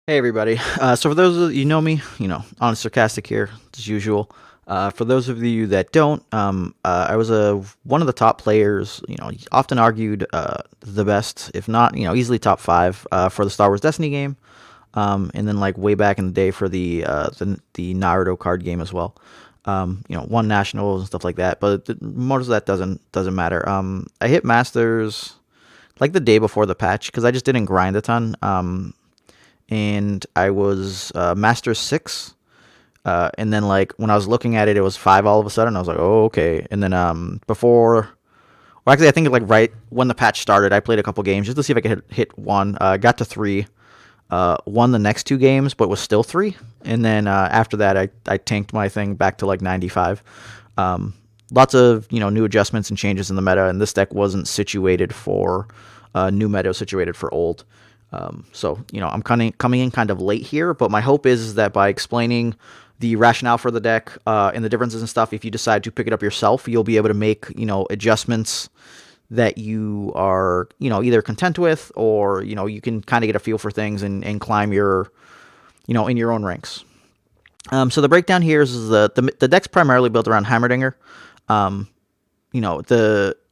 Hey everybody. So for those of you know me, HonestlySarcastc here as usual. For those of you that don't, I was one of the top players. Often argued the best, if not, easily top five for the Star Wars Destiny game, and then like way back in the day for the Naruto card game as well. Won nationals and stuff like that. But most of that doesn't matter. I hit masters like the day before the patch because I just didn't grind a ton. And I was Master 6. And then, like, when I was looking at it, it was 5 all of a sudden. I was like, oh, okay. And then well, actually, I think, like, right when the patch started, I played a couple games just to see if I could hit 1. Got to 3. Won the next 2 games, but was still 3. And then after that, I tanked my thing back to, like, 95. Lots of, new adjustments and changes in the meta, and this deck wasn't situated for new meta, situated for old. So, I'm coming in kind of late here, but my hope is that by explaining the rationale for the deck and the differences and stuff, if you decide to pick it up yourself, you'll be able to make, adjustments that you are, either content with or, you can kind of get a feel for things and climb your, in your own ranks. So the breakdown here is the deck's primarily built around Heimerdinger.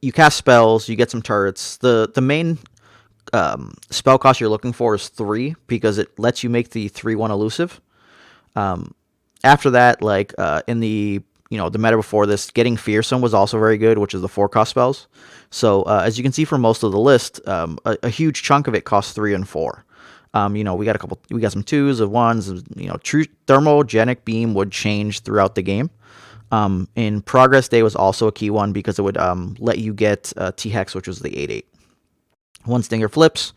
You cast spells, you get some turrets. The main spell cost you're looking for is 3 because it lets you make the 3/1 elusive. After that, like in the the meta before this, getting Fearsome was also very good, which is the 4-cost spells. So as you can see from most of the list, a huge chunk of it costs 3 and 4. We got some 2s of 1s. True Thermogenic Beam would change throughout the game. In Progress Day was also a key one because it would let you get T-Hex, which was the 8/8. One Stinger flips,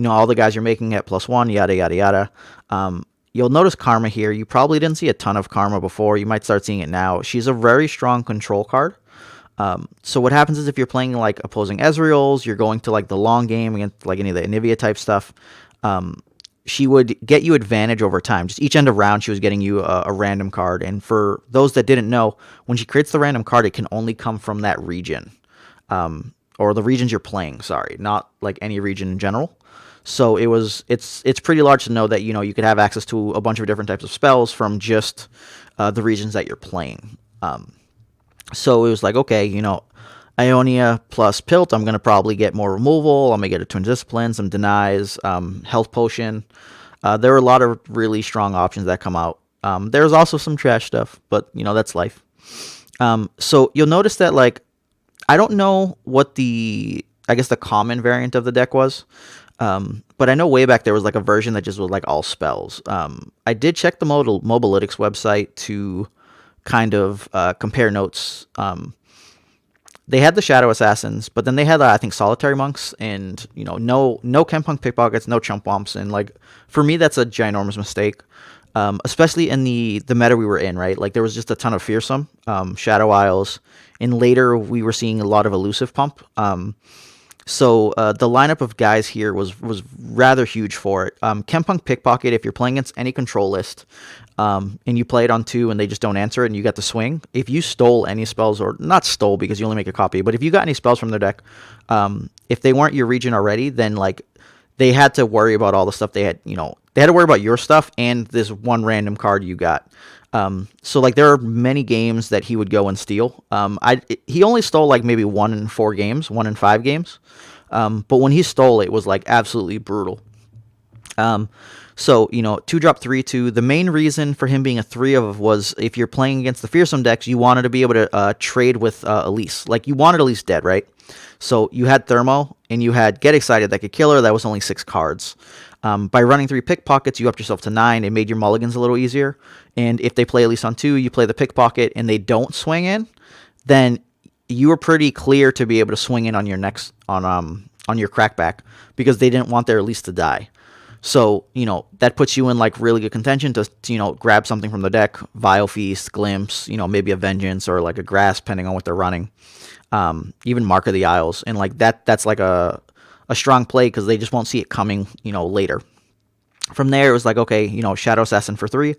all the guys you're making at +1, yada, yada, yada. You'll notice Karma here. You probably didn't see a ton of Karma before. You might start seeing it now. She's a very strong control card. So what happens is if you're playing like opposing Ezreals, you're going to like the long game against like any of the Anivia type stuff, she would get you advantage over time. Just each end of round, she was getting you a random card. And for those that didn't know, when she creates the random card, it can only come from that region. Or the regions you're playing, sorry, not like any region in general. So it's pretty large to know that you could have access to a bunch of different types of spells from just the regions that you're playing. So it was like, okay, Ionia plus Pilt, I'm gonna probably get more removal. I'm gonna get a Twin Discipline, some denies, health potion. There are a lot of really strong options that come out. There's also some trash stuff, but that's life. So you'll notice that like I don't know what the common variant of the deck was. But I know way back there was like a version that just was like all spells. I did check the Mobalytics website to kind of compare notes. They had the Shadow Assassins, but then they had I think Solitary Monks and no Chempunk Pickpockets, no Chump Womps, and like for me that's a ginormous mistake. Especially in the meta we were in, right? Like there was just a ton of Fearsome, Shadow Isles, and later we were seeing a lot of Elusive Pump. So the lineup of guys here was rather huge for it. Chempunk Pickpocket, if you're playing against any control list, and you play it on 2 and they just don't answer it and you got the swing, if you stole any spells, or not stole because you only make a copy, but if you got any spells from their deck, if they weren't your region already, then like they had to worry about all the stuff they had, they had to worry about your stuff and this one random card you got. So like there are many games that he would go and steal. He only stole like maybe 1 in 4 games, 1 in 5 games. But when he stole it was like absolutely brutal. So 2-drop 3/2. The main reason for him being a 3 of was if you're playing against the Fearsome decks, you wanted to be able to trade with Elise. Like you wanted Elise dead, right? So you had Thermo and you had Get Excited that could kill her. That was only 6 cards. By running 3 Pickpockets, you upped yourself to 9. It made your mulligans a little easier. And if they play Elise on 2, you play the Pickpocket and they don't swing in, then you were pretty clear to be able to swing in on your next on your Crackback because they didn't want their Elise to die. So, that puts you in like really good contention to grab something from the deck, Vile Feast, Glimpse, maybe a Vengeance or like a Grasp, depending on what they're running. Even Mark of the Isles. And like that's like a strong play because they just won't see it coming, later. From there, it was like, okay, Shadow Assassin for 3,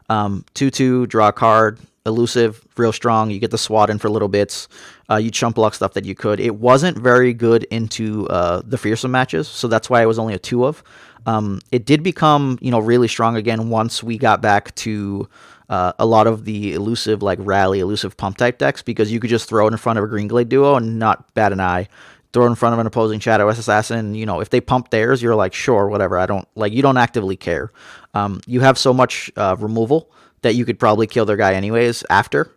2/2, draw a card, elusive, real strong. You get the SWAT in for little bits. You chump block stuff that you could. It wasn't very good into the fearsome matches, so that's why it was only a 2 of. It did become, really strong again once we got back to a lot of the elusive, like rally, elusive pump type decks, because you could just throw it in front of a Green Glade duo and not bat an eye. Throw it in front of an opposing Shadow Assassin. If they pump theirs, you're like, sure, whatever. You don't actively care. You have so much removal that you could probably kill their guy anyways after.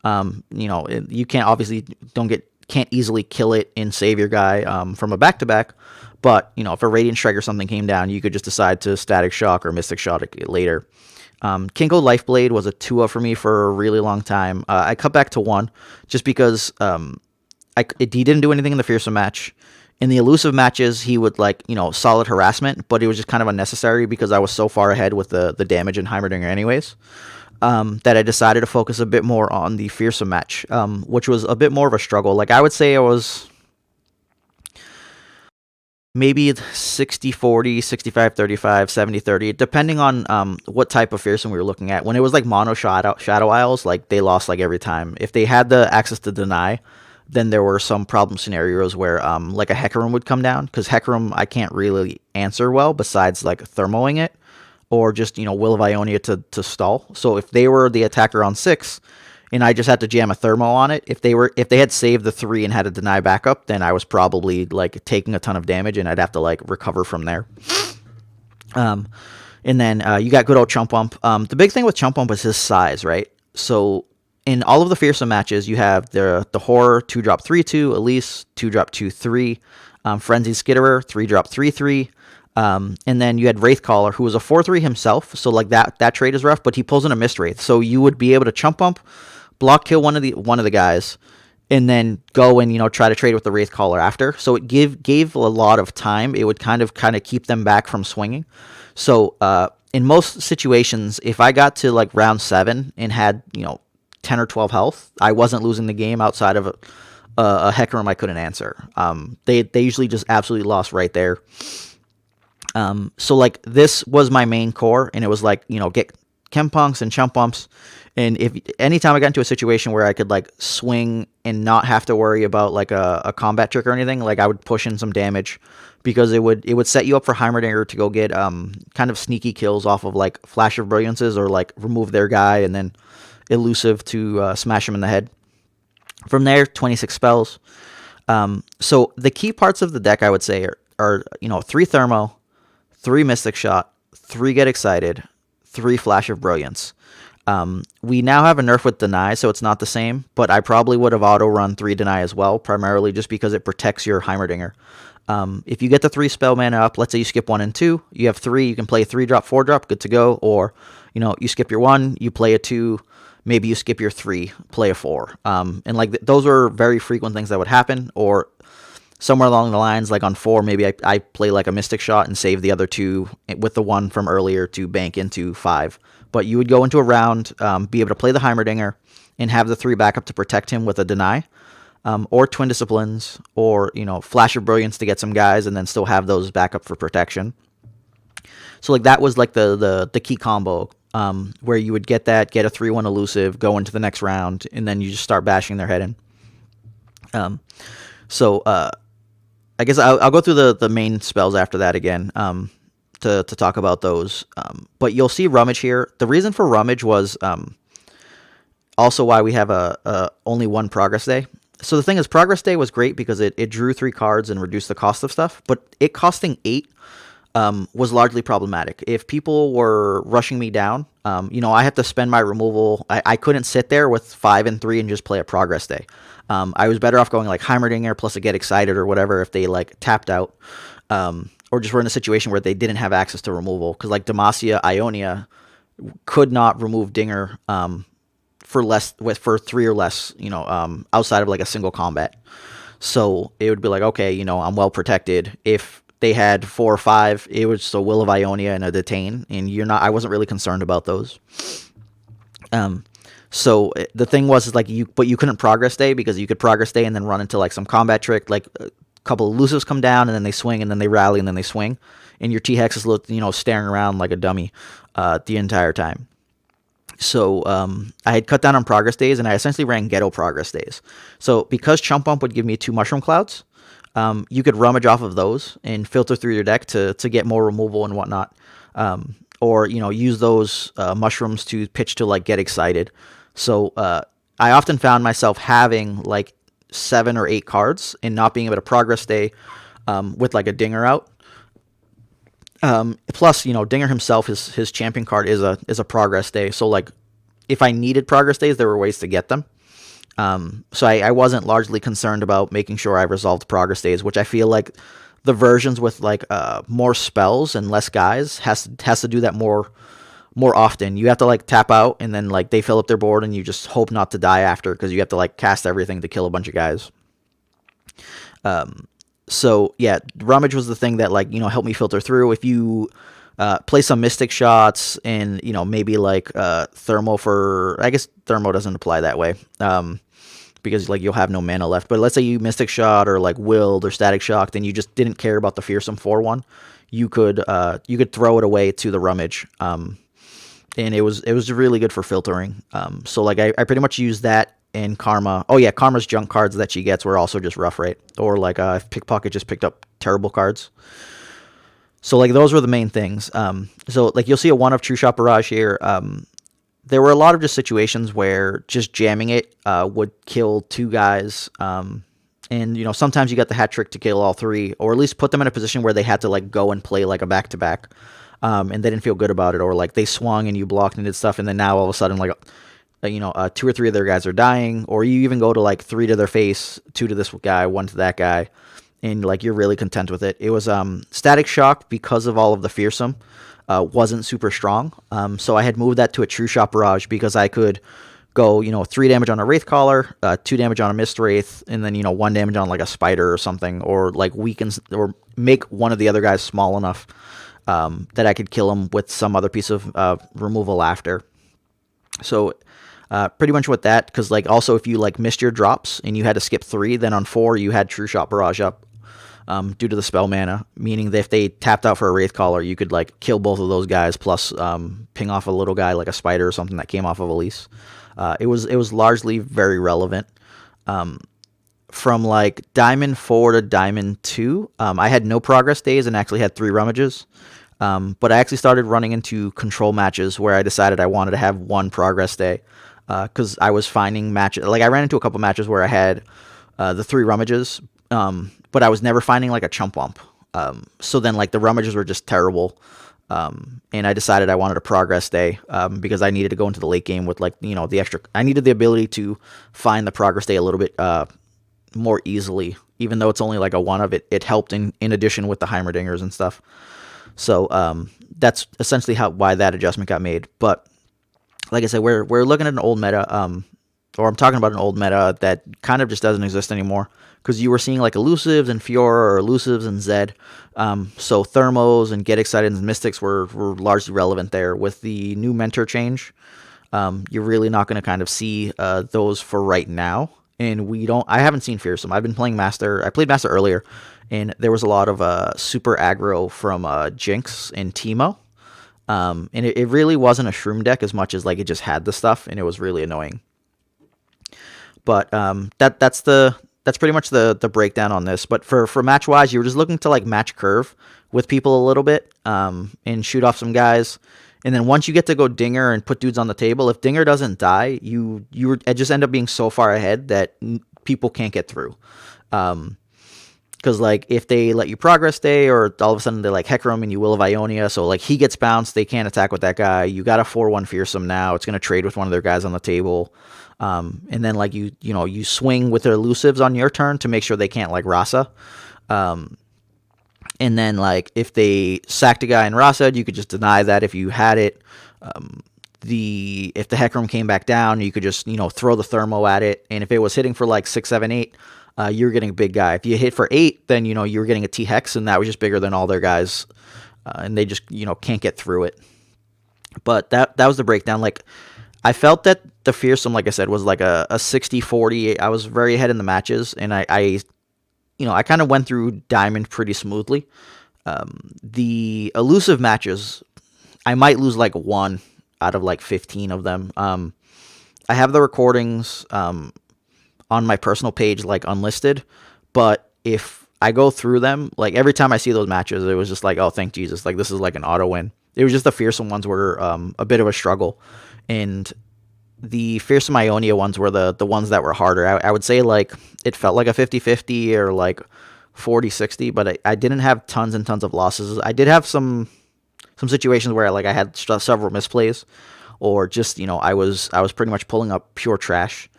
You can't easily kill it and save your guy from a back-to-back. But, if a Radiant Strike or something came down, you could just decide to Static Shock or Mystic Shock it later. Kinko Lifeblade was a 2 for me for a really long time. I cut back to 1 just because he didn't do anything in the fearsome match. In the elusive matches, he would solid harassment, but it was just kind of unnecessary because I was so far ahead with the damage in Heimerdinger anyways, that I decided to focus a bit more on the fearsome match, which was a bit more of a struggle. I would say I was maybe 60-40, 65-35, 70-30, depending on what type of fearsome we were looking at. When it was mono Shadow Isles, they lost every time. If they had the access to deny, then there were some problem scenarios where a Hecarim would come down, because Hecarim I can't really answer well besides thermoing it, or just Will of Ionia to stall. So if they were the attacker on 6 and I just had to jam a thermo on it, if they had saved the 3 and had a deny backup, then I was probably taking a ton of damage and I'd have to recover from there. And then you got good old Chump Bump. The big thing with Chump Bump is his size, right? So in all of the fearsome matches, you have the Horror 2-drop 3/2, Elise 2-drop 2/3, Frenzied Skitterer 3-drop 3/3, and then you had Wraithcaller, who was a 4/3 himself. So that trade is rough, but he pulls in a Mist Wraith, so you would be able to Chump Bump, block kill one of the guys, and then go and try to trade with the Wraithcaller after. So it gave a lot of time. It would kind of keep them back from swinging. So in most situations, if I got to round 7 and had 10 or 12 health, I wasn't losing the game outside of a Hecarim I couldn't answer. They usually just absolutely lost right there. So this was my main core, and it was get Chem Punks and Chump Bumps. And if anytime I got into a situation where I could swing and not have to worry about a combat trick or anything, I would push in some damage, because it would set you up for Heimerdinger to go get kind of sneaky kills off of Flash of Brilliances, or remove their guy and then elusive to smash him in the head. From there, 26 spells. So the key parts of the deck, I would say, are 3 Thermo, 3 Mystic Shot, 3 Get Excited, 3 Flash of Brilliance. We now have a nerf with Deny, so it's not the same, but I probably would have auto-run 3 Deny as well, primarily just because it protects your Heimerdinger. If you get the 3 spell mana up, let's say you skip 1 and 2, you have 3, you can play 3-drop, 4-drop, good to go, or, you skip your 1, you play a 2, maybe you skip your 3, play a 4. And those are very frequent things that would happen, or somewhere along the lines, on 4, maybe I play a Mystic Shot and save the other 2 with the 1 from earlier to bank into 5. But you would go into a round, be able to play the Heimerdinger, and have the 3 backup to protect him with a Deny, or Twin Disciplines, or, Flash of Brilliance to get some guys, and then still have those backup for protection. So that was the key combo, where you would get a 3/1 elusive, go into the next round, and then you just start bashing their head in. So I guess I'll go through the main spells after that again, to talk about those. But you'll see Rummage here. The reason for Rummage was also why we have only 1 Progress Day. So the thing is, Progress Day was great because it drew 3 cards and reduced the cost of stuff, but it costing 8 was largely problematic. If people were rushing me down, I had to spend my removal. I couldn't sit there with 5 and 3 and just play a Progress Day. I was better off going Heimerdinger plus a Get Excited or whatever if they tapped out, or just were in a situation where they didn't have access to removal, because Demacia, Ionia could not remove Dinger for 3 or less, outside of a single combat. So it would be okay, I'm well protected. If they had 4 or 5, it was a Will of Ionia and a Detain, and I wasn't really concerned about those. So the thing was, but you couldn't Progress Day, because you could Progress Day and then run into some combat trick, a couple of elusives come down and then they swing and then they rally and then they swing, and your T-Hex is staring around like a dummy the entire time. So I had cut down on progress days, and I essentially ran ghetto progress days. So because Chump Bump would give me 2 mushroom clouds, you could rummage off of those and filter through your deck to get more removal and whatnot. Or use those mushrooms to pitch to like get excited. So I often found myself having like 7 or 8 cards and not being able to progress day with like a Dinger out. Plus, Dinger himself, his champion card is a progress day. So like, if I needed progress days, there were ways to get them. So I wasn't largely concerned about making sure I resolved progress days, which I feel like the versions with like more spells and less guys has to do that more often. You have to like tap out, and then like they fill up their board, and you just hope not to die after, because you have to like cast everything to kill a bunch of guys. So yeah, rummage was the thing that like helped me filter through. If you play some mystic shots and maybe like thermo for, I guess thermo doesn't apply that way because like you'll have no mana left. But let's say you mystic shot or like willed or static shock, then you just didn't care about the fearsome 4/1. You could throw it away to the rummage, and it was really good for filtering. So like I pretty much used that. And Karma. Oh yeah, Karma's junk cards that she gets were also just rough, right? Or like if Pickpocket just picked up terrible cards. So like those were the main things. So like you'll see a 1 of True Shot Barrage here. There were a lot of just situations where just jamming it would kill 2 guys. And sometimes you got the hat trick to kill all 3, or at least put them in a position where they had to like go and play like a back-to-back. And they didn't feel good about it, or like they swung and you blocked and did stuff, and then now all of a sudden like 2 or 3 of their guys are dying, or you even go to like 3 to their face, 2 to this guy, 1 to that guy, and like you're really content with it. It was Static Shock, because of all of the fearsome, wasn't super strong. So I had moved that to a True Shot Barrage, because I could go 3 damage on a Wraithcaller, 2 damage on a Mist Wraith, and then 1 damage on like a Spider or something, or like weakens or make one of the other guys small enough that I could kill him with some other piece of removal after. So pretty much with that, because like also if you like missed your drops and you had to skip 3, then on 4 you had True Shot Barrage up due to the spell mana, meaning that if they tapped out for a Wraithcaller, you could like kill both of those guys, plus ping off a little guy like a Spider or something that came off of Elise. It was largely very relevant. From like Diamond 4 to Diamond 2, I had no progress days and actually had 3 rummages. But I actually started running into control matches where I decided I wanted to have 1 progress day. Because I was finding matches, like I ran into a couple matches where I had the 3 rummages, but I was never finding like a Chump Bump. So then like the rummages were just terrible, and I decided I wanted a progress day because I needed to go into the late game with like the extra. I needed the ability to find the progress day a little bit more easily, even though it's only like a 1 of it. It helped in addition with the Heimerdingers and stuff. So that's essentially why that adjustment got made, but. Like I said, we're looking at an old meta, or I'm talking about an old meta that kind of just doesn't exist anymore, because you were seeing like elusives and Fiora, or elusives and Zed, so thermos and get excited and mystics were largely relevant there. With the new mentor change, you're really not going to kind of see those for right now, and I haven't seen fearsome. I've been playing master. I played master earlier, and there was a lot of super aggro from Jinx and Teemo. And it really wasn't a shroom deck as much as like it just had the stuff, and it was really annoying. But that's pretty much the breakdown on this. But for match wise, you were just looking to like match curve with people a little bit, and shoot off some guys. And then once you get to go Dinger and put dudes on the table, if Dinger doesn't die, you just end up being so far ahead that people can't get through. Because, like, if they let you progress day, or all of a sudden they like Hecarim and you Will of Ionia, so, like, he gets bounced, they can't attack with that guy. You got a 4/1 fearsome now. It's going to trade with one of their guys on the table. And then, like, you swing with their elusives on your turn to make sure they can't, like, Rasa. And then, like, if they sacked a guy in Rasa, you could just deny that if you had it. If the Hecarim came back down, you could just, throw the Thermo at it. And if it was hitting for, like, 6, 7, 8... you're getting a big guy. If you hit for 8, then, you were getting a T-Hex, and that was just bigger than all their guys. And they just, can't get through it. But that was the breakdown. Like, I felt that the fearsome, like I said, was like a 60-40. I was very ahead in the matches, and I kind of went through Diamond pretty smoothly. The elusive matches, I might lose like 1 out of like 15 of them. I have the recordings on my personal page like unlisted, but if I go through them, like every time I see those matches, it was just like, oh, thank Jesus, like this is like an auto win. It was just the fearsome ones were a bit of a struggle, and the fearsome Ionia ones were the ones that were harder. I would say like it felt like a 50-50 or like 40-60, but I didn't have tons and tons of losses. I did have some situations where like I had several misplays, or just I was pretty much pulling up pure trash.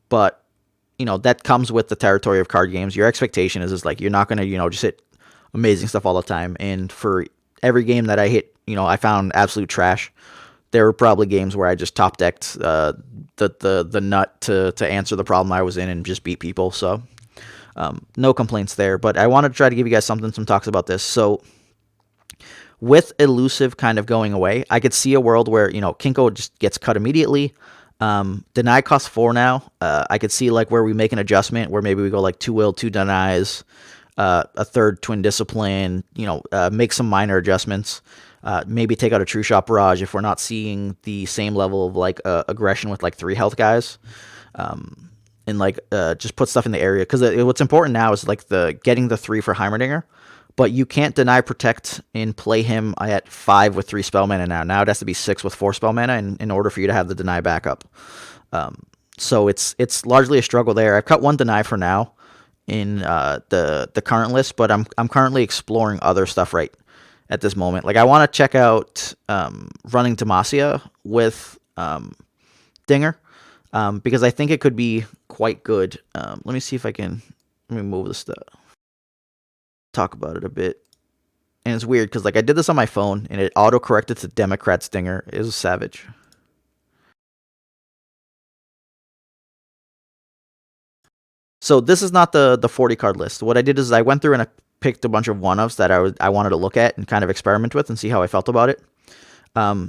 But that comes with the territory of card games. Your expectation is like you're not gonna just hit amazing stuff all the time. And for every game that I hit, I found absolute trash. There were probably games where I just top decked the nut to answer the problem I was in and just beat people. So no complaints there. But I wanted to try to give you guys some talks about this. So with elusive kind of going away, I could see a world where Kinko just gets cut immediately. Deny costs 4 now. I could see like where we make an adjustment where maybe we go like 2 will, 2 denies, a third twin discipline, make some minor adjustments. Maybe take out a true shot barrage if we're not seeing the same level of like aggression with like 3 health guys. And like just put stuff in the area, because what's important now is like getting the 3 for Heimerdinger. But you can't deny protect and play him at 5 with 3 spell mana now. Now it has to be 6 with 4 spell mana in order for you to have the deny backup. So it's largely a struggle there. I've cut 1 deny for now in the current list, but I'm currently exploring other stuff right at this moment. Like I want to check out running Demacia with Dinger, because I think it could be quite good. Let me see if I can. Let me move this stuff. Talk about it a bit. And it's weird because like I did this on my phone and it auto corrected to Democrat Stinger. It was savage. So this is not the 40 card list. What I did is I went through and I picked a bunch of one-ofs that I wanted to look at and kind of experiment with and see how I felt about it.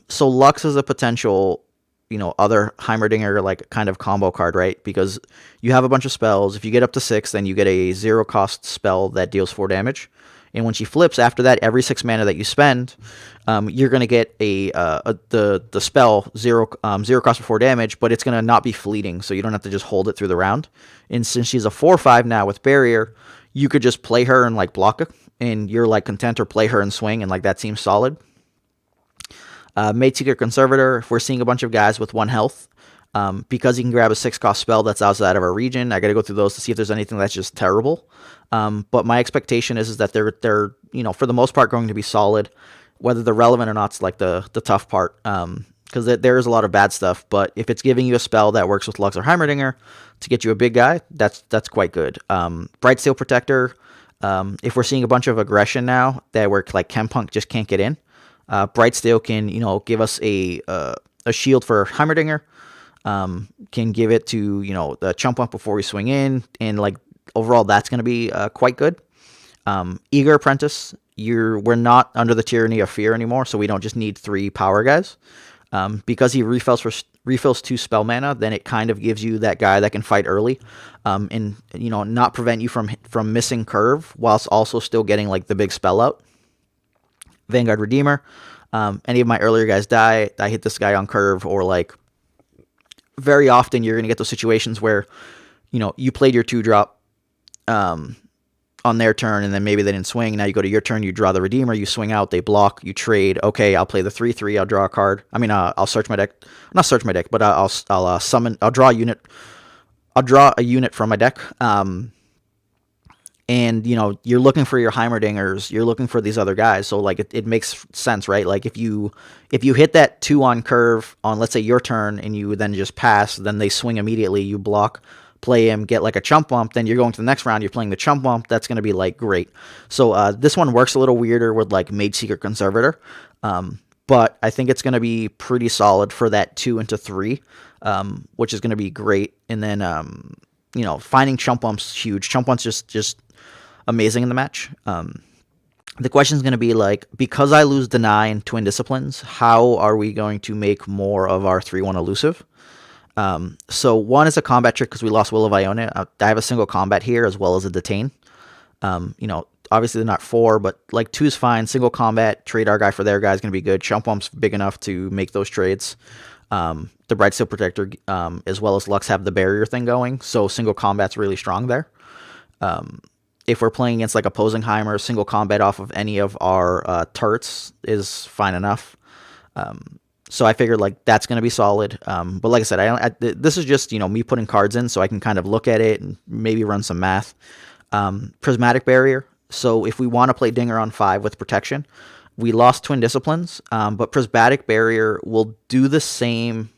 So Lux is a potential other Heimerdinger like kind of combo card, right? Because you have a bunch of spells. If you get up to 6, then you get a 0 cost spell that deals 4 damage. And when she flips, after that, every 6 mana that you spend, you're gonna get the spell 0 cost for 4 damage, but it's gonna not be fleeting, so you don't have to just hold it through the round. And since she's a 4/5 now with barrier, you could just play her and like block it, and you're like content, or play her and swing, and like that seems solid. Maidseeker Conservator, if we're seeing a bunch of guys with 1 health, because you can grab a 6 cost spell that's outside of our region, I got to go through those to see if there's anything that's just terrible. But my expectation is that they're for the most part going to be solid. Whether they're relevant or not is like the tough part, because there is a lot of bad stuff. But if it's giving you a spell that works with Lux or Heimerdinger to get you a big guy, that's quite good. Brightsteel Protector, if we're seeing a bunch of aggression now that where like Chempunk just can't get in, Brightsteel can give us a shield for Heimerdinger, can give it to the chump up before we swing in, and like overall that's going to be quite good. Eager Apprentice, we're not under the tyranny of fear anymore, so we don't just need 3 power guys. Because he refills 2 spell mana, then it kind of gives you that guy that can fight early, and not prevent you from missing curve whilst also still getting like the big spell out. Vanguard Redeemer, any of my earlier guys die, I hit this guy on curve, or like very often you're going to get those situations where you played your 2-drop on their turn, and then maybe they didn't swing. Now you go to your turn, you draw the Redeemer, you swing out, they block, you trade. Okay, I'll play the 3/3, I'll draw a card. I mean, I'll search my deck. Not search my deck, but I'll summon. I'll draw a unit. I'll draw a unit from my deck. And you're looking for your Heimerdingers, you're looking for these other guys, so like it makes sense, right? Like if you hit that 2 on curve on, let's say, your turn, and you then just pass, then they swing immediately, you block, play him, get like a chump bump, then you're going to the next round, you're playing the chump bump. That's going to be like great. So this one works a little weirder with like Maidseeker Conservator, but I think it's going to be pretty solid for that 2 into 3, which is going to be great. And then finding chump bumps huge. Chump bumps just amazing in the match. The question is going to be like, because I lose deny and twin disciplines, how are we going to make more of our 3/1 elusive? So 1 is a combat trick because we lost Will of Ionia. I have a single combat here as well as a detain. Obviously they're not 4, but like 2's fine. Single combat, trade our guy for their guy is going to be good. Chump Wump's big enough to make those trades. The Bright Steel Protector, as well as Lux, have the barrier thing going, so single combat's really strong there. If we're playing against like opposing Heimer, single combat off of any of our turrets is fine enough. So I figured like that's going to be solid. But like I said, this is just me putting cards in so I can kind of look at it and maybe run some math. Prismatic Barrier. So if we want to play Dinger on 5 with protection, we lost Twin Disciplines, but Prismatic Barrier will do the same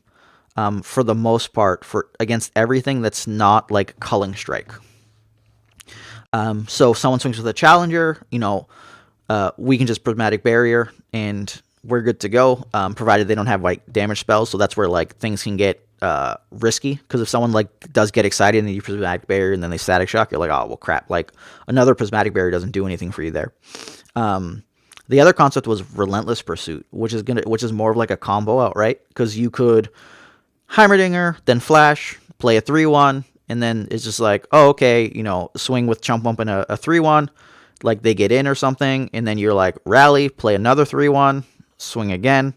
for the most part against everything that's not like Culling Strike. So if someone swings with a Challenger, we can just Prismatic Barrier and we're good to go, provided they don't have like damage spells. So that's where like things can get risky, because if someone like does get excited and you Prismatic Barrier and then they Static Shock, you're like, oh well, crap. Like another Prismatic Barrier doesn't do anything for you there. The other concept was Relentless Pursuit, which is more of like a combo outright, because you could Heimerdinger, then flash, play a 3-1, and then it's just like, oh, okay, swing with Chump Wump and a 3-1, like they get in or something, and then you're like, rally, play another 3-1, swing again.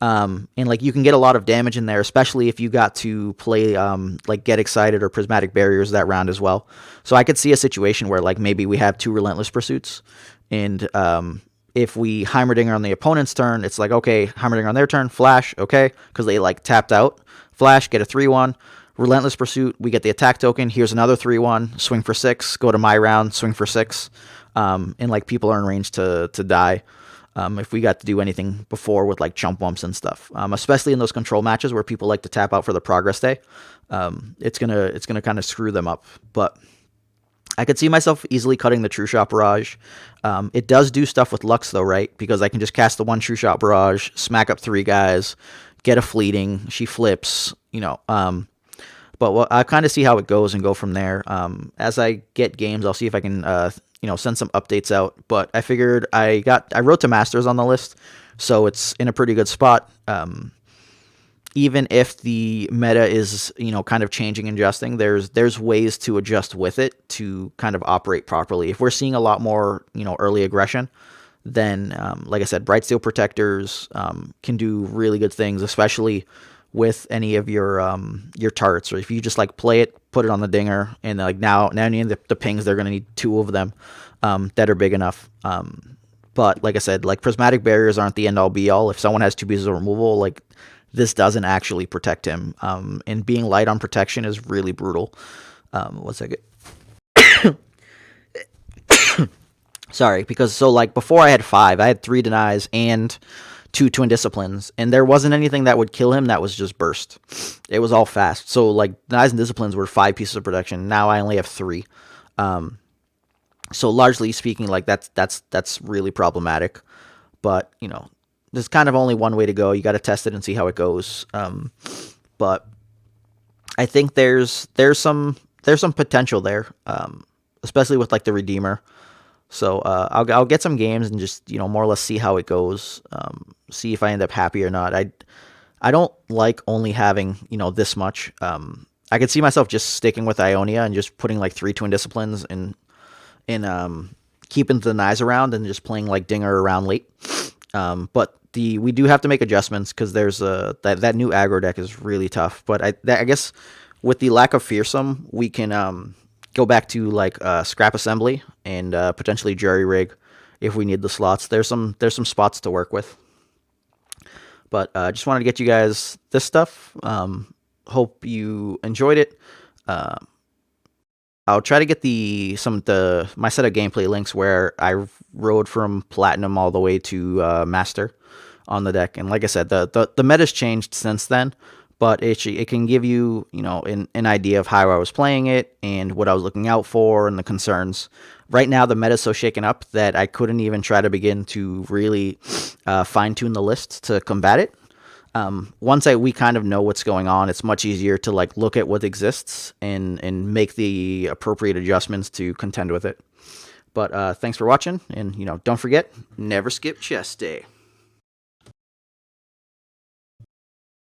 And like you can get a lot of damage in there, especially if you got to play like Get Excited or Prismatic Barriers that round as well. So I could see a situation where like maybe we have 2 Relentless Pursuits, and if we Heimerdinger on the opponent's turn, it's like, okay, Heimerdinger on their turn, flash, okay, because they like tapped out, flash, get a 3-1, Relentless Pursuit, we get the attack token, here's another 3-1, swing for 6, go to my round, swing for 6, and like people are in range to die. If we got to do anything before with like Chump Wumps and stuff, especially in those control matches where people like to tap out for the progress day, it's gonna kind of screw them up. But I could see myself easily cutting the True Shot Barrage. It does do stuff with Lux though, right? Because I can just cast the 1 True Shot Barrage, smack up 3 guys, get a fleeting, she flips, But I kind of see how it goes and go from there. As I get games, I'll see if I can send some updates out. But I figured I wrote to Masters on the list, so it's in a pretty good spot. Even if the meta is kind of changing and adjusting, there's ways to adjust with it to kind of operate properly. If we're seeing a lot more early aggression, then like I said, Bright Steel Protectors can do really good things, especially with any of your turrets. Or if you just like play it, put it on the Dinger, and like now you need the pings, they're gonna need 2 of them that are big enough. But like I said, like Prismatic Barriers aren't the end all be all. If someone has 2 pieces of removal, like this doesn't actually protect him. And being light on protection is really brutal. 1 second. Sorry, because so like before I had 5, I had 3 denies and 2 Twin Disciplines, and there wasn't anything that would kill him that was just burst. It was all fast. So like denies and disciplines were 5 pieces of protection. Now I only have 3. So largely speaking, like that's really problematic. But there's kind of only one way to go. You got to test it and see how it goes. But I think there's some potential there, especially with like the Redeemer. So I'll get some games and just more or less see how it goes. See if I end up happy or not. I don't like only having this much. I could see myself just sticking with Ionia and just putting like 3 Twin Disciplines and keeping the denies around and just playing like Dinger around late. But we do have to make adjustments, because there's that new aggro deck is really tough. But I guess with the lack of Fearsome, we can go back to like Scrap Assembly and potentially Jury Rig if we need the slots. There's some spots to work with. But just wanted to get you guys this stuff. Hope you enjoyed it. I'll try to get my set of gameplay links where I rode from Platinum all the way to Master on the deck. And like I said, the meta's changed since then, but it can give you an idea of how I was playing it and what I was looking out for and the concerns. Right now, the meta's so shaken up that I couldn't even try to begin to really fine-tune the list to combat it. Once we kind of know what's going on, it's much easier to like look at what exists and make the appropriate adjustments to contend with it. But thanks for watching, and don't forget, never skip chess day.